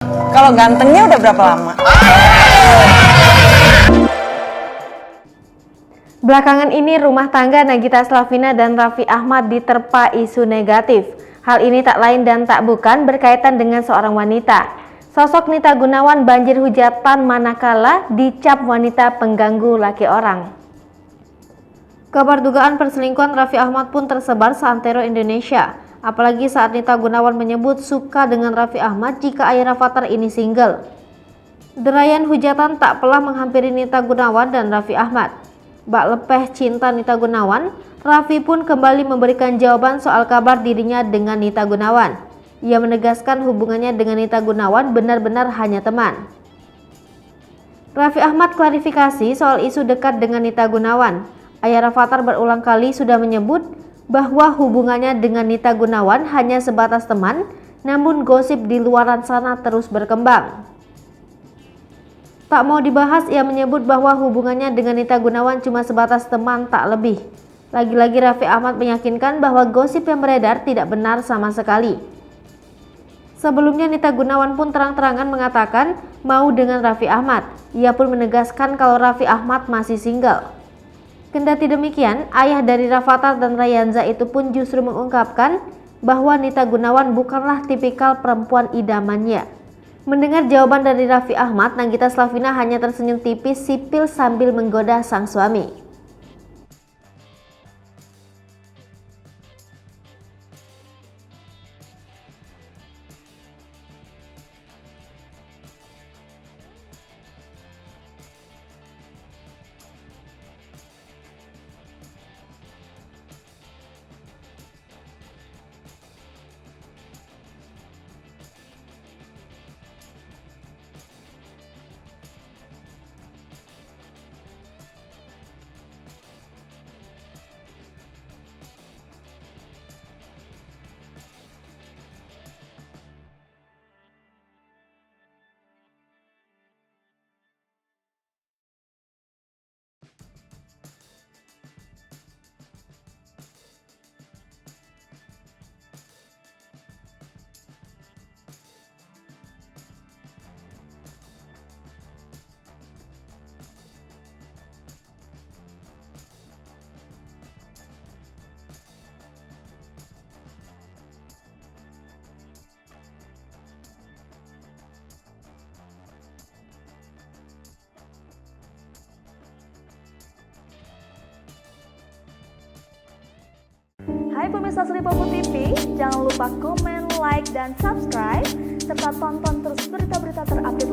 Kalau gantengnya udah berapa lama? Belakangan ini rumah tangga Nagita Slavina dan Raffi Ahmad diterpa isu negatif. Hal ini tak lain dan tak bukan berkaitan dengan seorang wanita. Sosok Nita Gunawan banjir hujatan manakala dicap wanita pengganggu laki orang. Kabar dugaan perselingkuhan Raffi Ahmad pun tersebar seantero Indonesia. Apalagi saat Nita Gunawan menyebut suka dengan Raffi Ahmad jika ayah Rafathar ini single. Derayan hujatan tak pelah menghampiri Nita Gunawan dan Raffi Ahmad. Bak lepeh cinta Nita Gunawan, Raffi pun kembali memberikan jawaban soal kabar dirinya dengan Nita Gunawan. Ia menegaskan hubungannya dengan Nita Gunawan benar-benar hanya teman. Raffi Ahmad klarifikasi soal isu dekat dengan Nita Gunawan. Ayah Rafathar berulang kali sudah menyebut bahwa hubungannya dengan Nita Gunawan hanya sebatas teman, namun gosip di luaran sana terus berkembang. Tak mau dibahas, ia menyebut bahwa hubungannya dengan Nita Gunawan cuma sebatas teman tak lebih. Lagi-lagi Raffi Ahmad meyakinkan bahwa gosip yang beredar tidak benar sama sekali. Sebelumnya Nita Gunawan pun terang-terangan mengatakan mau dengan Raffi Ahmad. Ia pun menegaskan kalau Raffi Ahmad masih single. Kendati demikian, ayah dari Rafathar dan Rayanza itu pun justru mengungkapkan bahwa Nita Gunawan bukanlah tipikal perempuan idamannya. Mendengar jawaban dari Raffi Ahmad, Nagita Slavina hanya tersenyum tipis sipil sambil menggoda sang suami. Hai pemirsa Sri Popo TV, jangan lupa komen, like, dan subscribe, serta tonton terus berita-berita terupdate